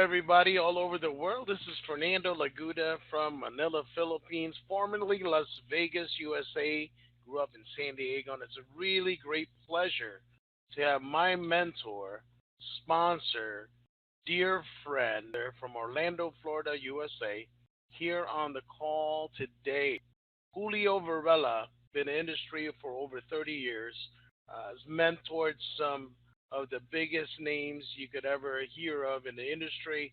everybody all over the world. This is Fernando Laguda from Manila, Philippines, formerly Las Vegas, USA. Grew up in San Diego, and it's a really great pleasure to have my mentor, sponsor, dear friend from Orlando, Florida, USA, here on the call today. Julio Varela, been in the industry for over 30 years, has mentored some of the biggest names you could ever hear of in the industry.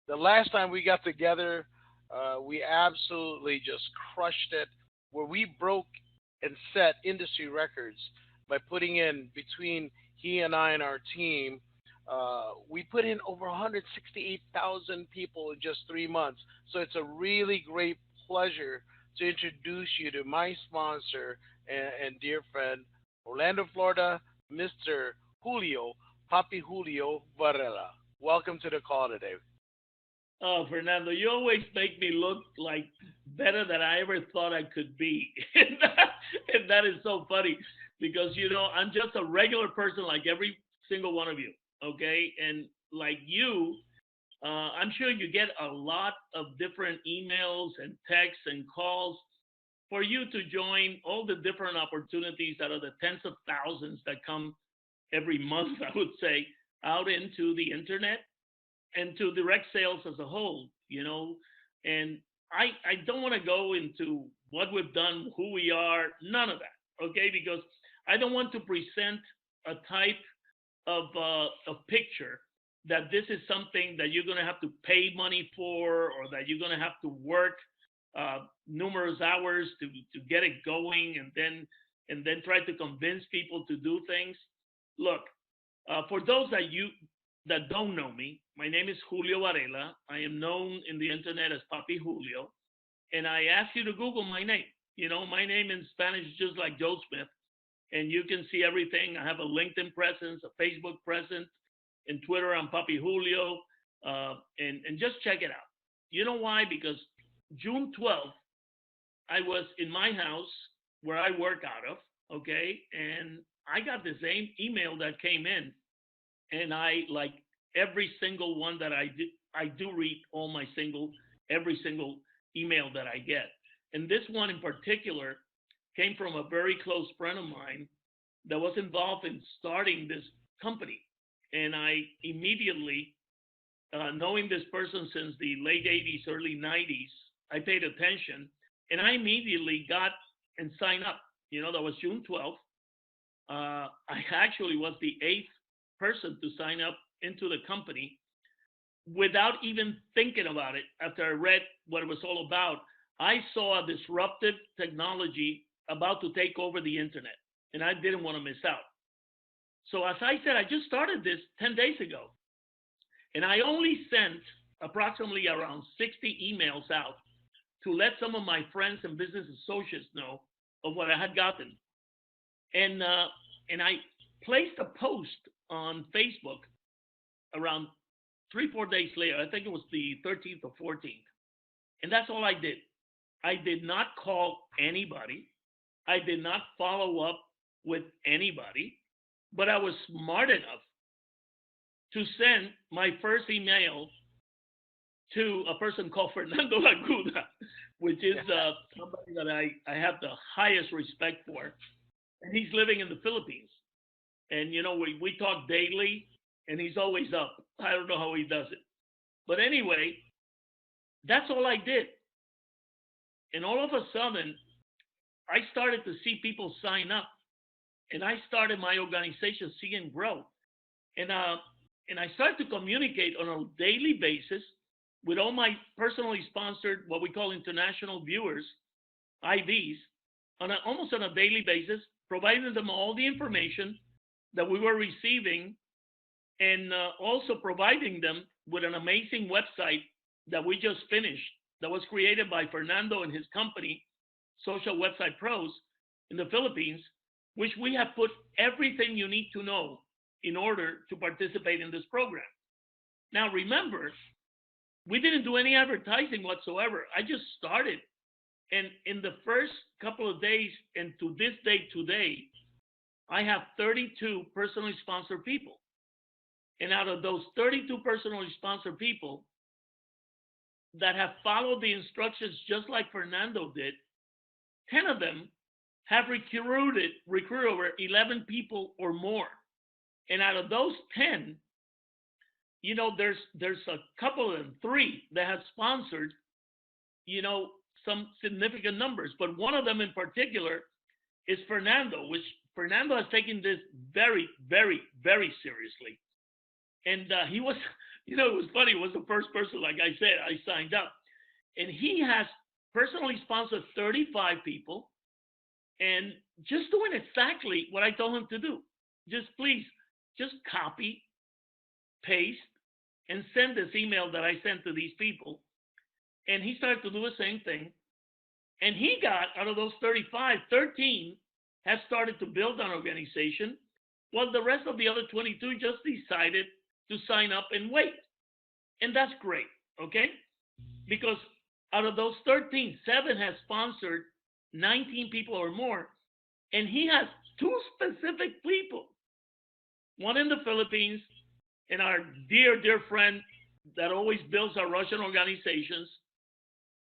The last time we got together, we absolutely just crushed it, where we broke and set industry records by putting in between he and I and our team. We put in over 168,000 people in just 3 months. So it's a really great pleasure to introduce you to my sponsor and dear friend, Orlando, Florida, Mr. Julio, Papi Julio Varela. Welcome to the call today. Oh, Fernando, you always make me look like better than I ever thought I could be. And that is so funny because, I'm just a regular person like every single one of you, okay? And like you, I'm sure you get a lot of different emails and texts and calls for you to join all the different opportunities out of the tens of thousands that come every month, I would say, out into the internet and to direct sales as a whole. And I don't want to go into what we've done, who we are, none of that, okay? Because I don't want to present a type of a picture that this is something that you're going to have to pay money for, or that you're going to have to work numerous hours to get it going, and then try to convince people to do things. Look, for those that don't know me, my name is Julio Varela. I am known in the internet as Papi Julio, and I ask you to Google my name. My name in Spanish is just like Joe Smith, and you can see everything. I have a LinkedIn presence, a Facebook presence, and Twitter I'm Papi Julio, and just check it out. You know why? Because June 12th, I was in my house where I work out of, okay, and I got the same email that came in, and I like every single one that I do read every single email that I get. And this one in particular came from a very close friend of mine that was involved in starting this company. And I immediately, knowing this person since the late 80s, early 90s, I paid attention, and I immediately got and signed up. That was June 12th. I actually was the eighth person to sign up into the company without even thinking about it. After I read what it was all about, I saw a disruptive technology about to take over the internet, and I didn't want to miss out. So as I said, I just started this 10 days ago, and I only sent approximately around 60 emails out to let some of my friends and business associates know of what I had gotten. And I placed a post on Facebook around 3-4 days later. I think it was the 13th or 14th. And that's all I did. I did not call anybody. I did not follow up with anybody, but I was smart enough to send my first email to a person called Fernando Laguda, which is somebody that I have the highest respect for. And he's living in the Philippines. And, we talk daily, and he's always up. I don't know how he does it. But anyway, that's all I did. And all of a sudden, I started to see people sign up. And I started my organization seeing growth. And I started to communicate on a daily basis with all my personally sponsored, what we call international viewers, IVs, almost on a daily basis, providing them all the information that we were receiving, and also providing them with an amazing website that we just finished, that was created by Fernando and his company, Social Website Pros, in the Philippines, which we have put everything you need to know in order to participate in this program. Now, remember, we didn't do any advertising whatsoever. I just started. And in the first couple of days, and to this day today, I have 32 personally sponsored people. And out of those 32 personally sponsored people that have followed the instructions just like Fernando did, 10 of them have recruited over 11 people or more. And out of those 10, you know, there's a couple of them, 3 that have sponsored, you know, some significant numbers. But one of them in particular is Fernando, which Fernando has taken this very, very, very seriously. And he was, you know, it was funny. He was the first person, like I said, I signed up. And he has personally sponsored 35 people and just doing exactly what I told him to do. Just please, just copy, paste, and send this email that I sent to these people. And he started to do the same thing. And he got, out of those 35, 13 have started to build an organization, while the rest of the other 22 just decided to sign up and wait. And that's great, okay? Because out of those 13, 7 has sponsored 19 people or more. And he has 2 specific people, one in the Philippines, and our dear, dear friend that always builds our Russian organizations,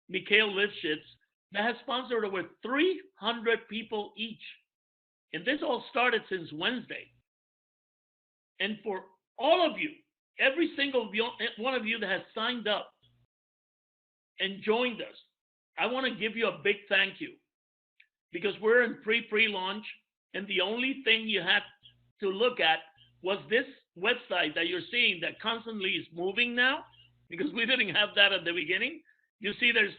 Mikhail Lifshitz, that has sponsored over 300 people each. And this all started since Wednesday. And for all of you, every single one of you that has signed up and joined us, I want to give you a big thank you, because we're in pre-launch, and the only thing you had to look at was this website that you're seeing that constantly is moving now, because we didn't have that at the beginning. You see, there's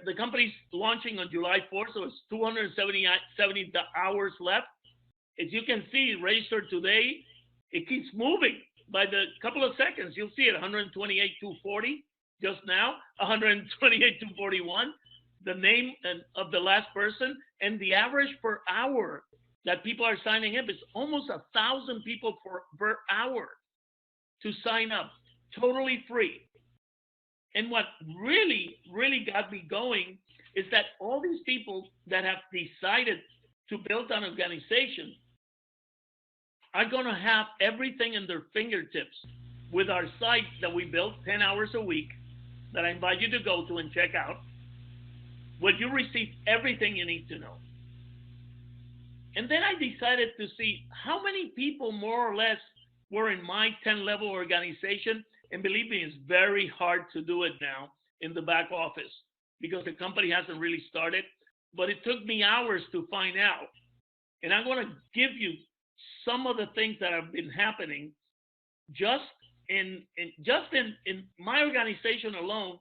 the company's launching on July 4th, so it's 270 hours left. As you can see, registered today, it keeps moving. By the couple of seconds, you'll see it, 128,240 just now, 128,241, the name of the last person, and the average per hour that people are signing up is almost 1,000 people per hour to sign up, totally free. And what really, really got me going is that all these people that have decided to build an organization are going to have everything in their fingertips with our site that we built 10 hours a week that I invite you to go to and check out, where you receive everything you need to know. And then I decided to see how many people more or less were in my 10-level organization. And believe me, it's very hard to do it now in the back office because the company hasn't really started. But it took me hours to find out. And I'm going to give you some of the things that have been happening just in my organization alone.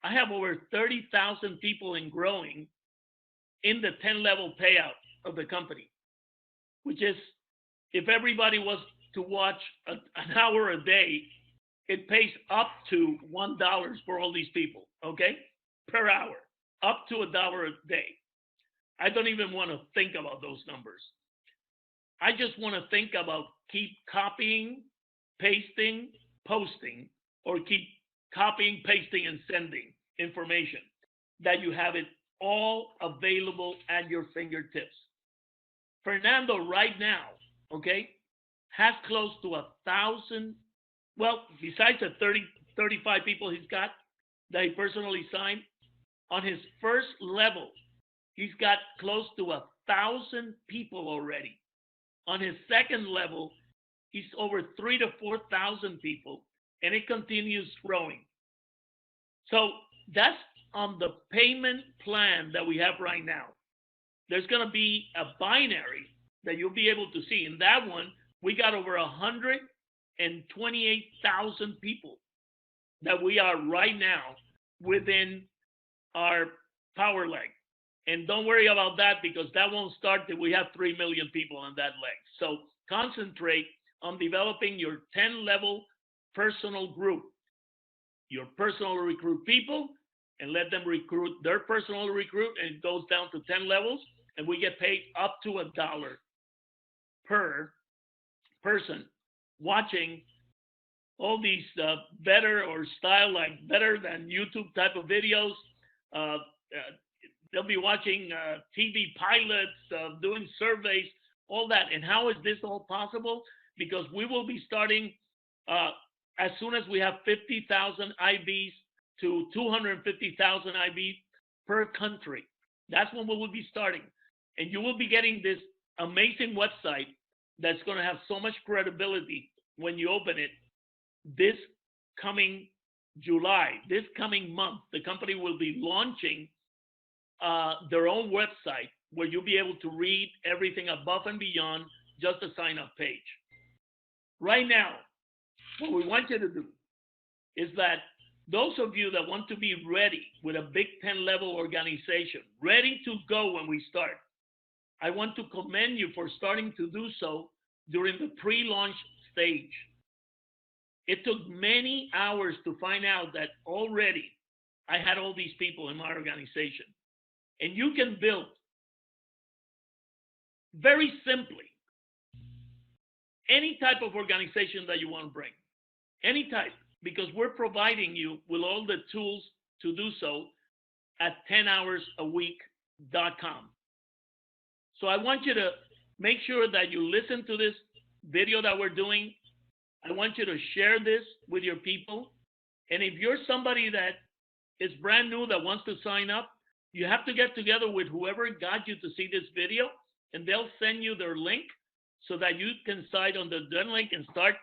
I have over 30,000 people and growing in the 10-level payout of the company, which is, if everybody was to watch an hour a day, it pays up to $1 for all these people, okay, per hour, up to $1 a day. I don't even want to think about those numbers. I just want to think about keep copying, pasting, posting, or keep copying, pasting, and sending information, that you have it all available at your fingertips. Fernando right now, okay, has close to 1,000, well, besides the 35 people he's got that he personally signed, on his first level, he's got close to 1,000 people already. On his second level, he's over 3,000 to 4,000 people, and it continues growing. So that's on the payment plan that we have right now. There's going to be a binary that you'll be able to see. In that one, we got over 128,000 people that we are right now within our power leg. And don't worry about that, because that won't start till we have 3 million people on that leg. So concentrate on developing your 10-level personal group, your personal recruit people, and let them recruit their personal recruit, and it goes down to 10 levels, and we get paid up to $1 per person watching all these better or style like better than YouTube type of videos. They'll be watching TV pilots, doing surveys, all that. And how is this all possible? Because we will be starting As soon as we have 50,000 IBs to 250,000 IBs per country, that's when we will be starting. And you will be getting this amazing website that's going to have so much credibility when you open it. This coming July, this coming month, the company will be launching their own website where you'll be able to read everything above and beyond just a sign-up page. Right now, what we want you to do is that those of you that want to be ready with a Big 10 level organization, ready to go when we start, I want to commend you for starting to do so during the pre-launch stage. It took many hours to find out that already I had all these people in my organization. And you can build very simply any type of organization that you want to bring, any type, because we're providing you with all the tools to do so at 10hoursAweek.com. So I want you to make sure that you listen to this video that we're doing. I want you to share this with your people. And if you're somebody that is brand new that wants to sign up, you have to get together with whoever got you to see this video, and they'll send you their link so that you can sign on the link and start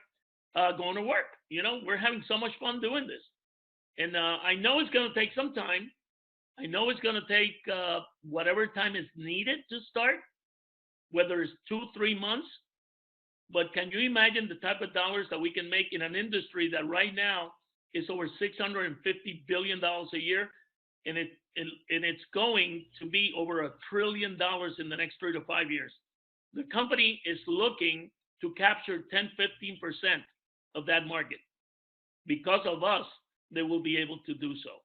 going to work. You know, we're having so much fun doing this. And I know it's going to take some time. I know it's going to take whatever time is needed to start, whether it's 2-3 months. But can you imagine the type of dollars that we can make in an industry that right now is over $650 billion a year, and it's going to be over $1 trillion in the next 3 to 5 years. The company is looking to capture 10-15% of that market. Because of us, they will be able to do so.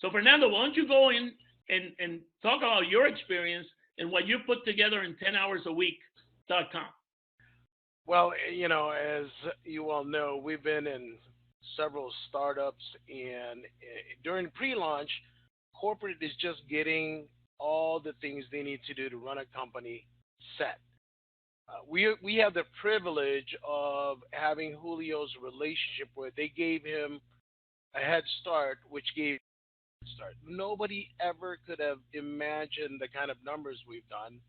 So Fernando, why don't you go in and talk about your experience and what you put together in 10hoursAweek.com. Well, you know, as you all know, we've been in several startups, and during pre-launch, corporate is just getting all the things they need to do to run a company set. We have the privilege of having Julio's relationship where they gave him a head start, which gave him a head start. Nobody ever could have imagined the kind of numbers we've done.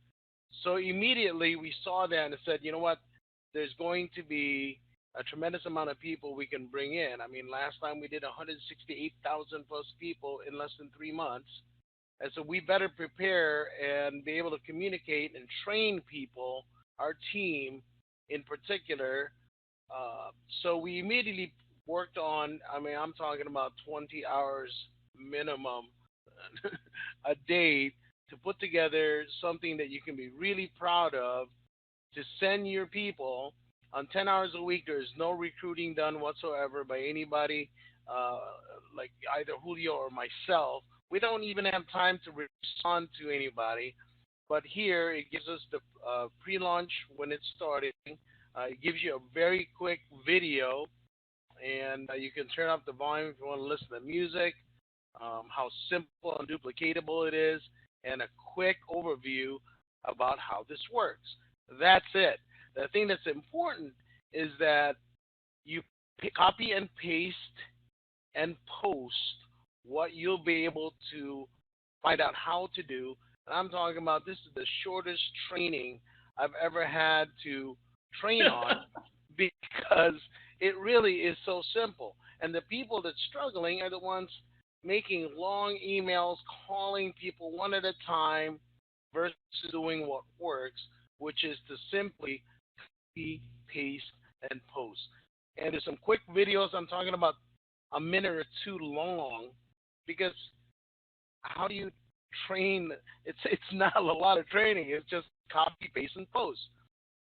So immediately we saw that and said, you know what, there's going to be a tremendous amount of people we can bring in. I mean, last time we did 168,000 plus people in less than 3 months. And so we better prepare and be able to communicate and train people, our team in particular. So we immediately worked on, I mean, I'm talking about 20 hours minimum a day to put together something that you can be really proud of, to send your people on 10 hours a week. There's no recruiting done whatsoever by anybody, like either Julio or myself. We don't even have time to respond to anybody. But here it gives us the pre-launch when it's starting. It gives you a very quick video, and you can turn up the volume if you want to listen to music, how simple and duplicatable it is, and a quick overview about how this works. That's it. The thing that's important is that you copy and paste and post what you'll be able to find out how to do. And I'm talking about, this is the shortest training I've ever had to train on because it really is so simple. And the people that's struggling are the ones making long emails, calling people one at a time versus doing what works, which is to simply copy, paste, and post. And there's some quick videos. I'm talking about a minute or two long, because how do you train? It's not a lot of training. It's just copy, paste, and post.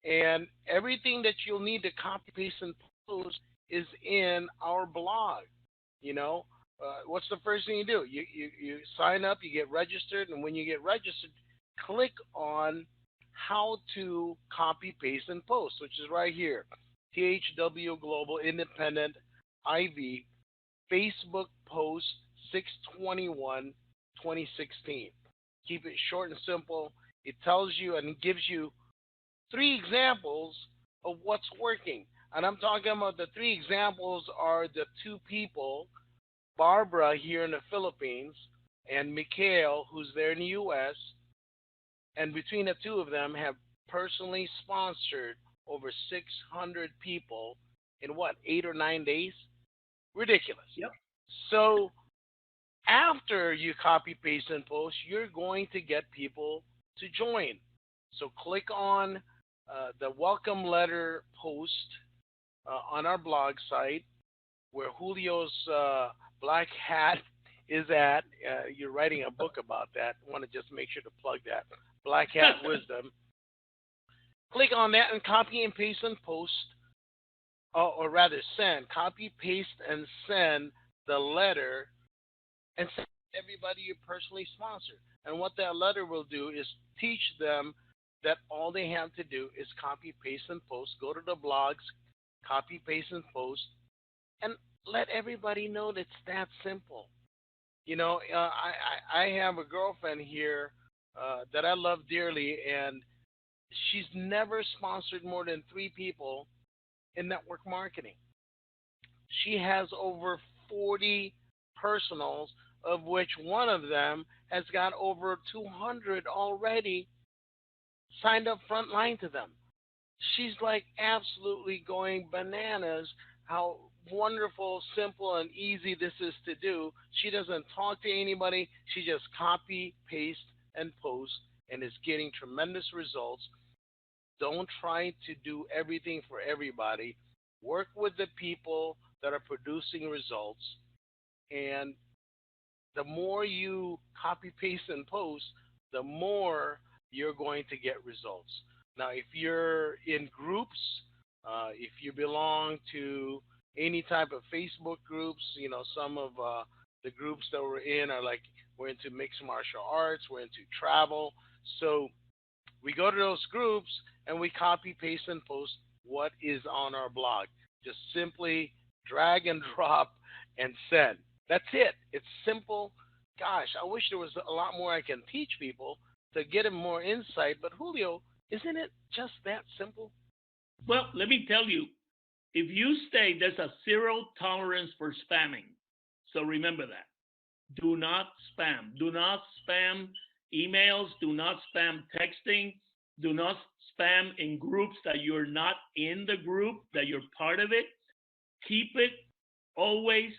And everything that you'll need to copy, paste, and post is in our blog. You know, what's the first thing you do? You sign up, you get registered, and when you get registered, click on how to copy, paste, and post, which is right here. THW Global Independent IV Facebook post 6/21/2016. Keep it short and simple. It tells you and gives you 3 examples of what's working. And I'm talking about the three examples are the two people, Barbara here in the Philippines and Mikhail, who's there in the U.S., and between the two of them have personally sponsored over 600 people in what, 8 or 9 days? Ridiculous. Yep. So after you copy, paste, and post, you're going to get people to join. So click on the welcome letter post on our blog site where Julio's black hat is at. You're writing a book about that. I want to just make sure to plug that. Black Hat Wisdom. Click on that and copy and paste and post, or rather send. Copy, paste, and send the letter and send everybody you personally sponsor. And what that letter will do is teach them that all they have to do is copy, paste, and post. Go to the blogs, copy, paste, and post, and let everybody know that it's that simple. You know, I have a girlfriend here that I love dearly, and she's never sponsored more than 3 people in network marketing. She has over 40 personals, of which one of them has got over 200 already signed up front line to them. She's like absolutely going bananas how wonderful, simple, and easy this is to do. She doesn't talk to anybody. She just copy, paste, and post, and is getting tremendous results. Don't try to do everything for everybody. Work with the people that are producing results, and the more you copy, paste, and post, the more you're going to get results. Now, if you're in groups, if you belong to any type of Facebook groups, you know, some of the groups that we're in are like, we're into mixed martial arts, we're into travel. So we go to those groups and we copy, paste, and post what is on our blog. Just simply drag and drop and send. That's it. It's simple. Gosh, I wish there was a lot more I can teach people to get them more insight. But Julio, isn't it just that simple? Well, let me tell you, if you stay, there's a zero tolerance for spamming. So remember that. Do not spam. Do not spam emails. Do not spam texting. Do not spam in groups that you're not in the group, that you're part of it. Keep it always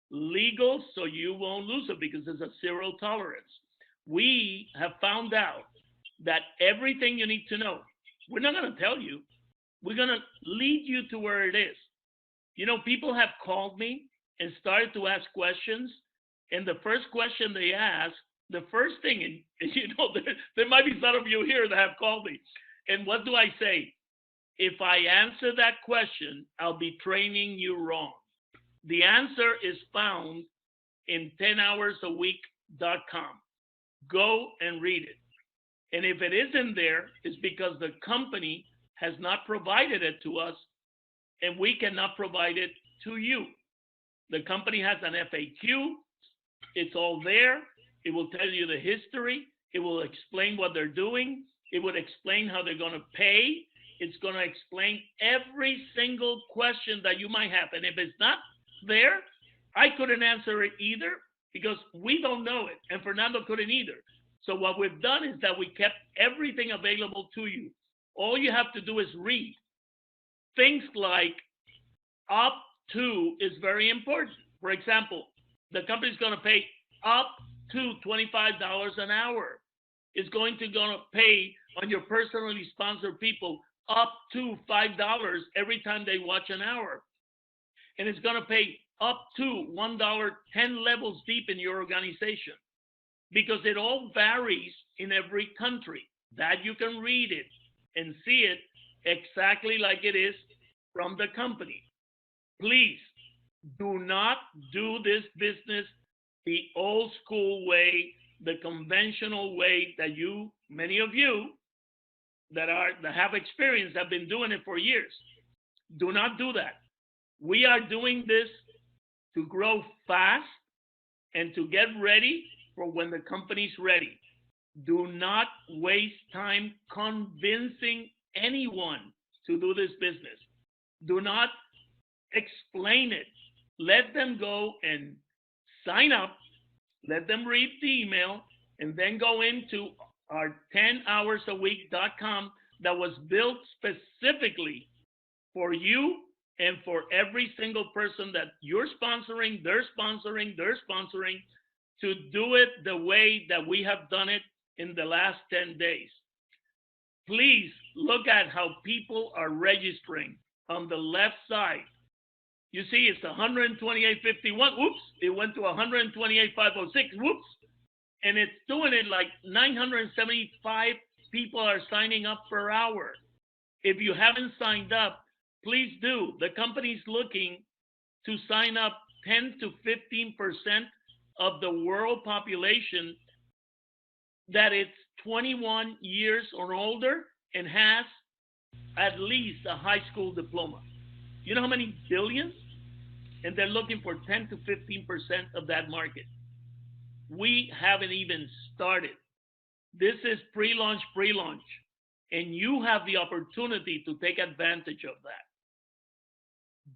legal so you won't lose it because there's a zero tolerance. We have found out that everything you need to know, we're not going to tell you. We're going to lead you to where it is. You know, people have called me and started to ask questions. And the first question they ask, the first thing, and you know, there might be some of you here that have called me. And what do I say? If I answer that question, I'll be training you wrong. The answer is found in 10hoursAweek.com. Go and read it. And if it isn't there, it's because the company has not provided it to us, and we cannot provide it to you. The company has an FAQ. It's all there. It will tell you the history. It will explain what they're doing. It would explain how they're going to pay. It's going to explain every single question that you might have. And if it's not there, I couldn't answer it either because we don't know it, and Fernando couldn't either. So what we've done is that we kept everything available to you. All you have to do is read. Things like up to is very important. For example, the company's going to pay up to $25 an hour. It's going to pay on your personally sponsored people up to $5 every time they watch an hour. And it's going to pay up to $1 10 levels deep in your organization, because it all varies in every country. That you can read it and see it exactly like it is from the company. Please do not do this business the old school way, the conventional way that many of you that have experience have been doing it for years. Do not do that. We are doing this to grow fast and to get ready for when the company's ready. Do not waste time convincing anyone to do this business. Do not explain it. Let them go and sign up. Let them read the email and then go into our 10hoursAweek.com that was built specifically for you and for every single person that you're sponsoring, they're sponsoring, to do it the way that we have done it in the last 10 days. Please look at how people are registering on the left side. You see, it's 128.51. Whoops, it went to 128.506. Whoops. And it's doing it like 975 people are signing up per hour. If you haven't signed up, please do. The company's looking to sign up 10 to 15% of the world population that is 21 years or older and has at least a high school diploma. You know how many billions? And they're looking for 10 to 15% of that market. We haven't even started. This is pre-launch, and you have the opportunity to take advantage of that.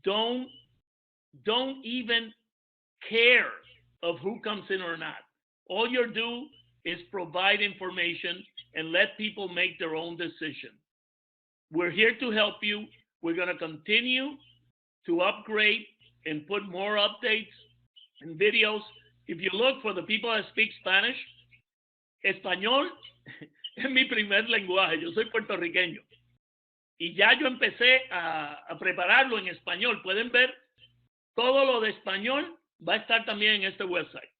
Don't even care of who comes in or not. All you do is provide information and let people make their own decision. We're here to help you. We're going to continue to upgrade and put more updates and videos. If you look for the people that speak Spanish, español es mi primer lenguaje. Yo soy puertorriqueño. Y ya yo empecé a prepararlo en español. Pueden ver, todo lo de español va a estar también en este website.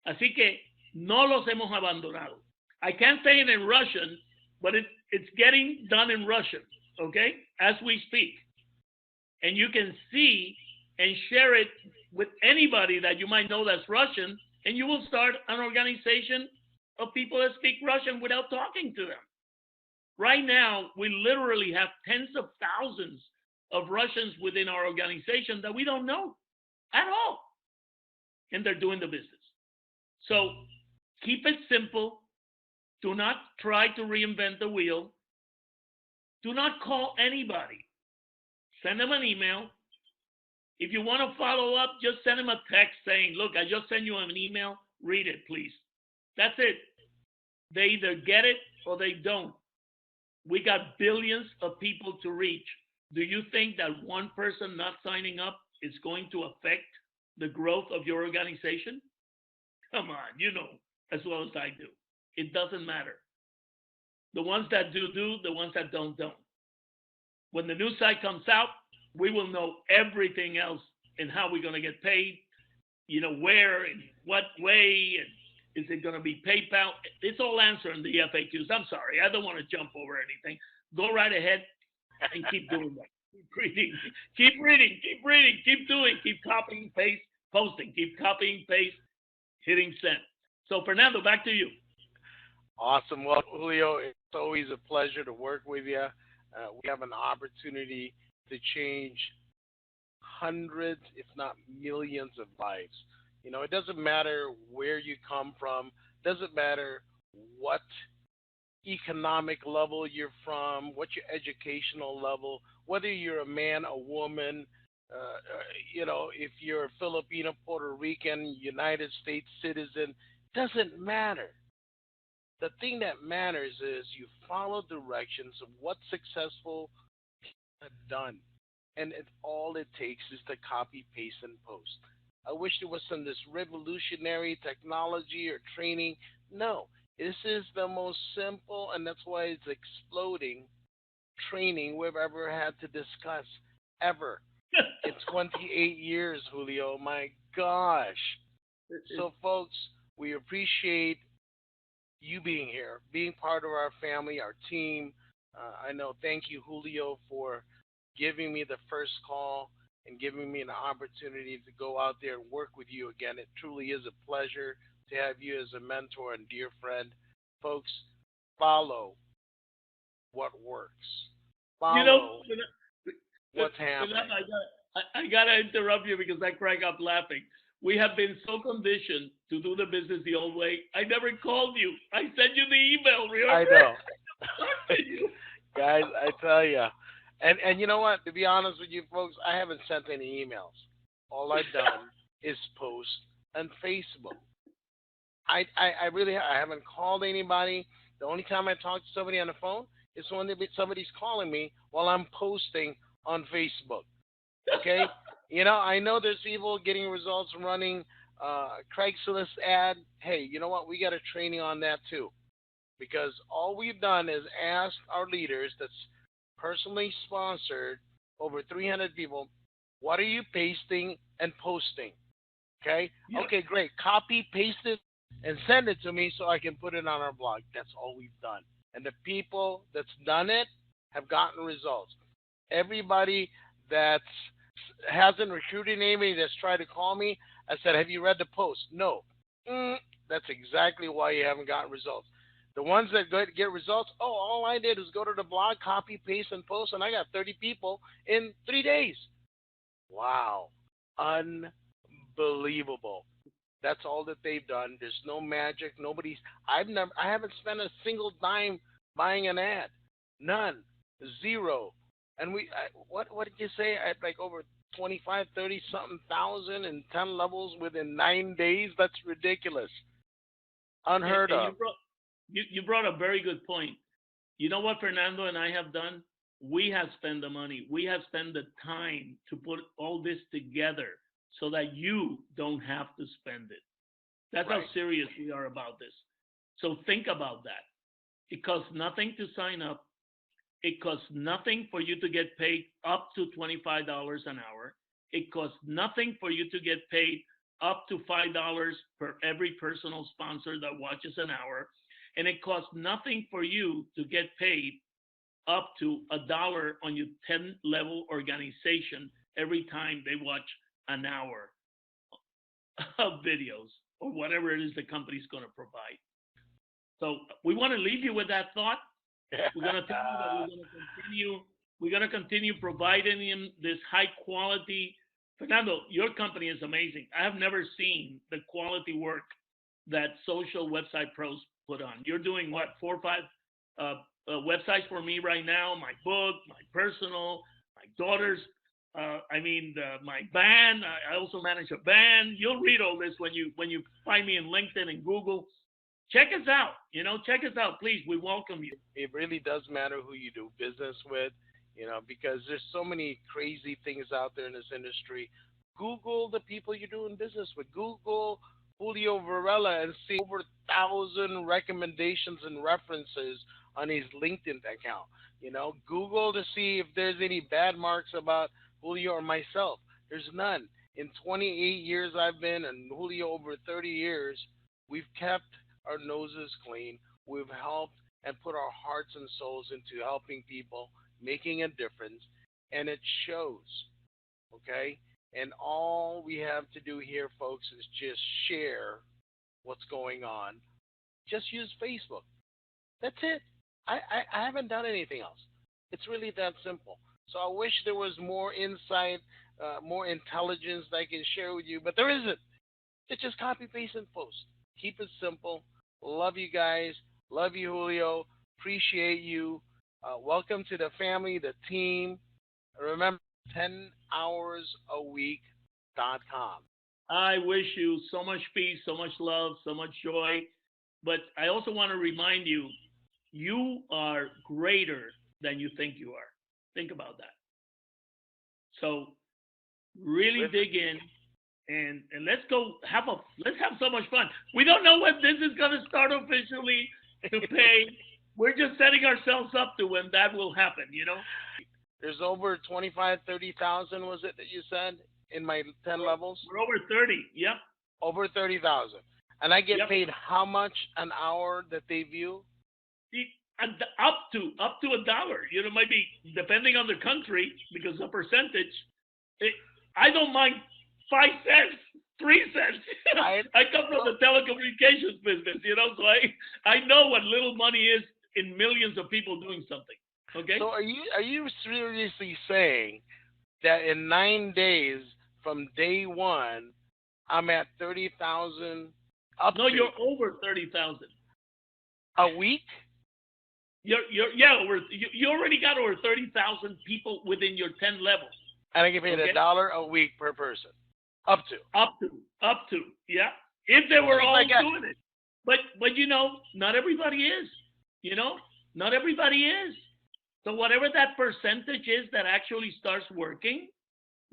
Así que no los hemos abandonado. I can't say it in Russian, but it's getting done in Russian, okay, as we speak. And you can see and share it with anybody that you might know that's Russian, and you will start an organization of people that speak Russian without talking to them. Right now, we literally have tens of thousands of Russians within our organization that we don't know at all, and they're doing the business. So keep it simple. Do not try to reinvent the wheel. Do not call anybody. Send them an email. If you want to follow up, just send them a text saying, look, I just sent you an email. Read it, please. That's it. They either get it or they don't. We got billions of people to reach. Do you think that one person not signing up is going to affect the growth of your organization? Come on, you know as well as I do. It doesn't matter. The ones that do, the ones that don't. When the new site comes out, we will know everything else and how we're going to get paid, you know, where and what way, and is it going to be PayPal? It's all answered in the FAQs. I'm sorry, I don't want to jump over anything. Go right ahead and keep doing that. Keep reading, keep doing, keep copying, paste, posting, keep copying, paste, hitting send. So Fernando, back to you. Awesome. Well, Julio, it's always a pleasure to work with you. We have an opportunity to change hundreds, if not millions of lives. You know, it doesn't matter where you come from, doesn't matter what economic level you're from, what your educational level, whether you're a man, a woman, you know, if you're a Filipino, Puerto Rican, United States citizen, doesn't matter. The thing that matters is you follow directions of what successful people have done. And all it takes is to copy, paste, and post. I wish there was some this revolutionary technology or training. No, this is the most simple, and that's why it's exploding, training we've ever had to discuss, ever. In 28 years, Julio. My gosh. So, folks, we appreciate you being here, being part of our family, our team. I know, thank you, Julio, for giving me the first call and giving me an opportunity to go out there and work with you again. It truly is a pleasure to have you as a mentor and dear friend. Folks, follow what works. Follow what's happening. I got to interrupt you because I crack up laughing. We have been so conditioned to do the business the old way. I never called you. I sent you the email. Remember? I know. Guys, I tell you. And you know what? To be honest with you folks, I haven't sent any emails. All I've done is post on Facebook. I really I haven't called anybody. The only time I talk to somebody on the phone is when somebody's calling me while I'm posting on Facebook. Okay, I know there's people getting results running Craigslist ad. Hey, you know what? We got a training on that too, because all we've done is ask our leaders that's personally sponsored over 300 people, what are you pasting and posting? Okay. Yep. Okay, great. Copy, paste it, and send it to me so I can put it on our blog. That's all we've done. And the people that's done it have gotten results. Everybody that hasn't recruited anybody that's tried to call me, I said, have you read the post? No. That's exactly why you haven't gotten results. The ones that get results, all I did is go to the blog, copy, paste, and post, and I got 30 people in 3 days. Wow. Unbelievable. That's all that they've done. There's no magic. I haven't spent a single dime buying an ad. None. Zero. And what did you say? I had like over 25, 30 something thousand and 10 levels within 9 days. That's ridiculous. Unheard of. You brought a very good point. You know what Fernando and I have done? We have spent the money. We have spent the time to put all this together so that you don't have to spend it. That's Right. how serious we are about this. So think about that. It costs nothing to sign up. It costs nothing for you to get paid up to $25 an hour. It costs nothing for you to get paid up to $5 per every personal sponsor that watches an hour. And it costs nothing for you to get paid up to $1 on your 10-level organization every time they watch an hour of videos or whatever it is the company's going to provide. So we want to leave you with that thought. We're going to tell you that we're going to continue providing him this high quality. Fernando, your company is amazing. I have never seen the quality work that social website pros put on. You're doing what, 4 or 5 websites for me right now? My book, my personal, my daughter's. My band. I also manage a band. You'll read all this when you find me in LinkedIn and Google. Check us out. Check us out, please. We welcome you. It really does matter who you do business with, because there's so many crazy things out there in this industry. Google the people you're doing business with. Google Julio Varela and see over 1,000 recommendations and references on his LinkedIn account. Google to see if there's any bad marks about Julio or myself. There's none. In 28 years I've been, and Julio over 30 years, we've kept our noses clean. We've helped and put our hearts and souls into helping people, making a difference, and it shows. Okay? And all we have to do here, folks, is just share what's going on. Just use Facebook. That's it. I haven't done anything else. It's really that simple. So I wish there was more insight, more intelligence that I can share with you, but there isn't. It's just copy, paste, and post. Keep it simple. Love you guys. Love you, Julio. Appreciate you. Welcome to the family, the team. Remember, 10hoursAweek.com. I wish you so much peace, so much love, so much joy. But I also want to remind you, you are greater than you think you are. Think about that. So really dig in and let's go let's have so much fun. We don't know when this is going to start officially to pay. We're just setting ourselves up to when that will happen, There's over 25, 30,000, was it that you said, in my 10 levels? We're over 30, yep. Over 30,000. And I get paid how much an hour that they view? Up to $1. Might be depending on the country because the percentage. I don't mind 5 cents, 3 cents. I come from the telecommunications business, so I know what little money is in millions of people doing something. Okay. So are you seriously saying that in 9 days from day one, I'm at 30,000? No, you're over 30,000 a week. You already got over 30,000 people within your 10 levels. And I get paid $1 a week per person. Up to. Yeah. If they were all like doing it. But you know, not everybody is. You know, not everybody is. So whatever that percentage is that actually starts working,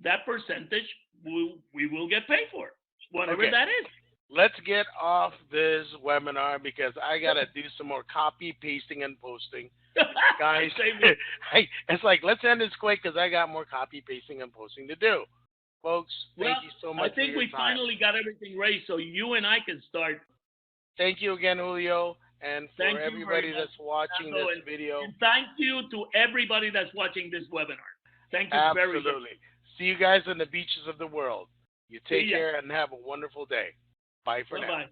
that percentage we will get paid for. Whatever that is. Let's get off this webinar because I got to do some more copy, pasting, and posting. Guys, it's like, let's end this quick because I got more copy, pasting, and posting to do. Folks, thank you so much. I think we finally got everything ready so you and I can start. Thank you again, Julio, and for everybody that's watching this video. And thank you to everybody that's watching this webinar. Thank you very much. Absolutely. See you guys on the beaches of the world. You take care and have a wonderful day. Bye for now.